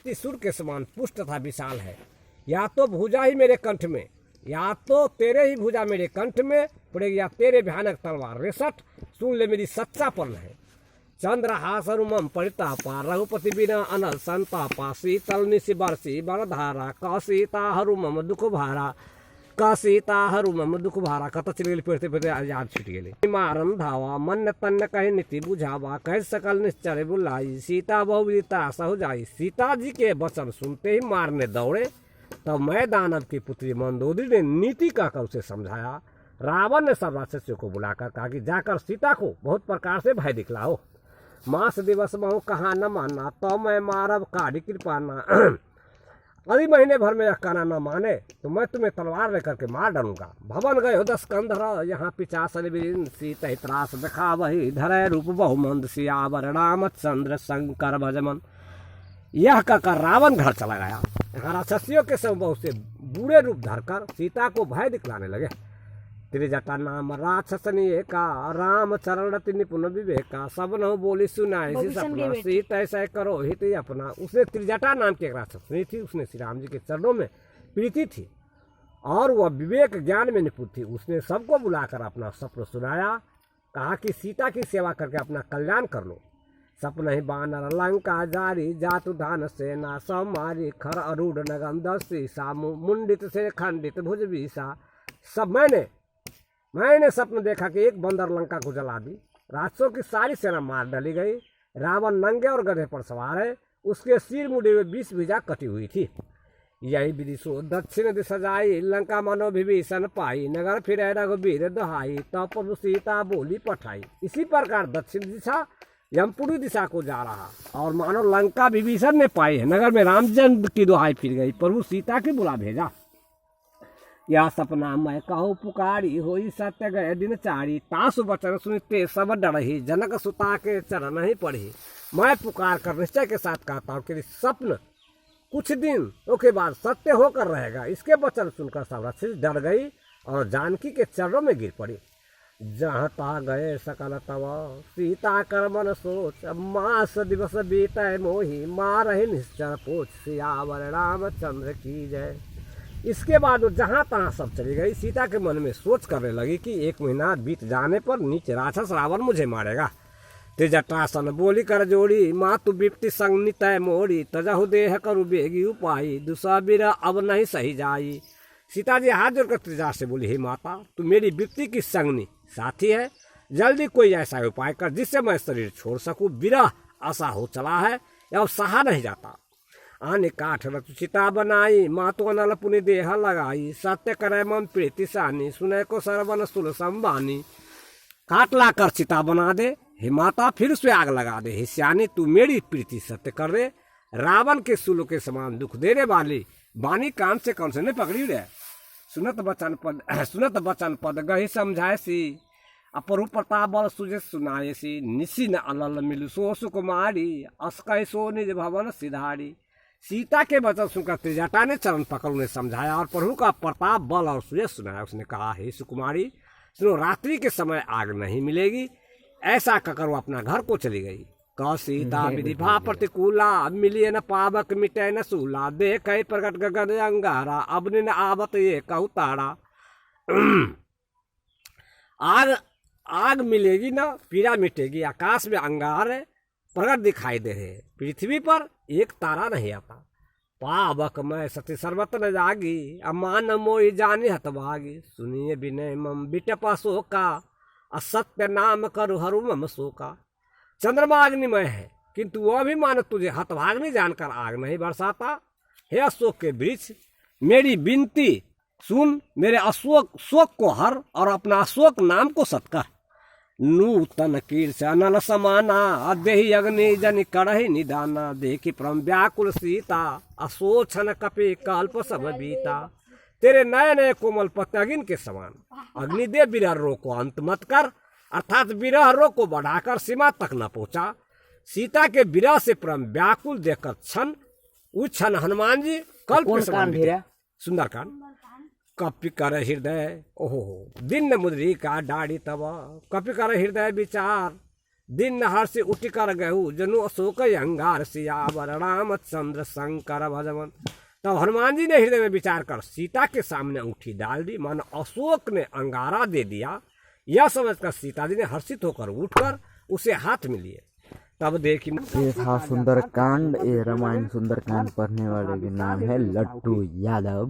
त्रिशूल के समान पुष्ट तथा विशाल है। या तो भुजा ही मेरे कंठ में, या तो तेरे ही भुजा मेरे कंठ में पड़ेगी, या तेरे भयानक तलवार। 63 सुन ले मेरी सच्चा पर्ण है। चंद्रहास रुमम परितापा रघुपति बिना अनल संतापा शीतल निशि बरसी बरधारा क सीता हरुमम दुख भारा क सीता हरुमम दुख भारा। कत चल गई पढ़ते पढ़ते याद छूट गई। मारन धावा मन तन्न कहे नीति बुझावा कह सकल निश्चर बुलाई सीता बहुविदिता सहु जाई। सीता जी के वचन सुनते ही मारने दौड़े। तब मैं दानव की पुत्री मंदोदरी ने नीति कहकर उसे समझाया। रावण ने सब राक्षसों को बुलाकर कहा कि जाकर सीता को बहुत प्रकार से भय दिखलाओ। मास दिवस महु कहा न मानना तो मैं मारब काढ़ी कृपाना। यदि महीने भर में यह कहना न माने तो मैं तुम्हें तलवार लेकर के मार डालूंगा। भवन गए हो 10 कंधर यहाँ 50 सीत त्रास देखा वही धरे रूप बहुमंद सियावर रामचंद्र शंकर भजमन। यह कहकर रावण घर चला गया। यहाँ राक्षसियों के सब बहुत से बुरे रूप धरकर सीता को भय दिखलाने लगे। त्रिजटा नाम राक्षसनीय का राम चरण निपुण विवेका सब न बोली सुनाए सपना सीत ऐसा करो हित अपना। उसने त्रिजटा नाम की एक राक्षसनी थी। उसने श्री राम जी के चरणों में प्रीति थी और वह विवेक ज्ञान में निपुण थी। उसने सबको बुलाकर अपना स्वप्न सुनाया। कहा कि सीता की सेवा करके अपना कल्याण कर लो। सपन ही बानर लंका जारी जातु धान सेना सब मारी खर अरूढ़ नगम 10 सीसा मुंडित से खंडित भुज बीसा। सब मैंने सपन देखा कि एक बंदर लंका को जला दी। राक्षसों की सारी सेना मार डाली गई। रावण नंगे और गधे पर सवार है। उसके सिर मुड़े हुए 20 भुजा कटी हुई थी। यही विधि सो दक्षिण दिशा जाई लंका मनो विभीषण पाई नगर फिर रघुवीर दोहाई तब प्रभु सीता बोली पठाई। इसी प्रकार दक्षिण दिशा यमपुरी दिशा को जा रहा और मानो लंका विभीषण ने पाई है। नगर में रामचंद्र की दोहाई फिर गई। प्रभु सीता की बुला भेजा। यह सपना मैं कहो पुकारी होई सत्य गए दिन चारी तासु वचन सुनते सब डरही जनक सुता के चरण ही पढ़ी। मैं पुकार कर निश्चय के साथ कहता हूँ कि स्वप्न कुछ दिन के बाद सत्य होकर रहेगा। इसके वचन सुनकर सब राक्षसी डर गई और जानकी के चरणों में गिर पड़ी। जहाँ ता गए सकल तव सीता कर मन सोच मास दिवस बीते मोही मार ही निश्चर पोछ सियावर रामचंद्र की जय। इसके बाद वो जहाँ तहाँ सब चली गई। सीता के मन में सोच करने लगी कि 1 महीना बीत जाने पर नीचे राक्षस रावण मुझे मारेगा। त्रिजटासन बोली कर जोड़ी मातु बिपति संग नितय मोड़ी तजहु देह करु बेगी उपाई दूसरा बीरा अब नहीं सही जाई। सीता जी हाथ जोड़कर त्रिजा से बोली हे माता तू मेरी बिपति की संगनी साथी है। जल्दी कोई ऐसा उपाय कर जिससे मैं शरीर छोड़ सकूं। विरह आशा हो चला है अब सहा नहीं जाता। आने काठ रच चिता बनाई मातो अनल पुनि देह लगाई सत्य करे मम प्रीति सानी सुने को सरवन सुल संबानी। काट ला कर चिता बना दे हे माता फिर उसमें आग लगा दे। हे श्यानी तू मेरी प्रीति सत्य कर दे। रावण के सूल के समान दुख देने वाली बानी कान से कौन से नहीं पकड़ी रे। सुनत बचन पद गही समझाए सी अपरु प्रताप बल सुजे सुनाए सी निशी न अलल मिलु सो सुकुमारी अस्कय सो निज भवन सिधारी। सीता के वचन सुनकर त्रिजटा ने चरण पकड़ उन्हें समझाया और प्रभु का प्रताप बल और सुयश सुनाया। उसने कहा हे सुकुमारी सुनो रात्रि के समय आग नहीं मिलेगी। ऐसा कहकर वो अपना घर को चली गई। क सीता विधि भा प्रतिकूला मिलिए न पावक मिटे न सूला देख प्रकट गगन अंगारा अब न आवत ये कहु तारा। आग मिलेगी ना पीड़ा मिटेगी। आकाश में अंगार प्रकट दिखाई दे रहे। पृथ्वी पर एक तारा नहीं आता। पावक मैं सती सर्वत न जागी अमान मोहि जानी हतभागी। सुनिए विनय मम बिटपा शोका असत्य नाम करु हरु मम शोका। चंद्रमा अग्निमय है किंतु वह भी मानो तुझे हतभाग्नि जानकर आग नहीं बरसाता। हे अशोक के वृक्ष मेरी विनती सुन। मेरे शोक को हर और अपना अशोक नाम को सत्कर। नूतन कीर्ष अनल समाना देहि अग्नि जनि करहि निदाना। देखी परम व्याकुल सीता अशोचन कपि कल्प सब बीता। तेरे नए नए कोमल पत्ते अग्नि के समान अग्निदेव विरह रोग को अंत मत कर। अर्थात विरह रोग को बढ़ाकर सीमा तक न पहुंचा। सीता के विरह से परम व्याकुल देखकर क्षण हनुमान जी कल्प सुंदरकांड। कपि कर हृदय ओहो दिन मुद्री का डाड़ी तब कपि कर हृदय विचार दिन नहर से उठ कर गहू जनु अशोक अंगार सियावर रामचंद्र शंकर भजवन। तब हनुमान जी ने हृदय में विचार कर सीता के सामने अंगूठी डाल दी, मानो अशोक ने अंगारा दे दिया। यह समझकर सीता जी ने हर्षित होकर उठकर उसे हाथ में लिए। तब देखी ये था सुंदरकांड। ये रामायण सुंदरकांड पढ़ने वाले के नाम है लट्टू यादव।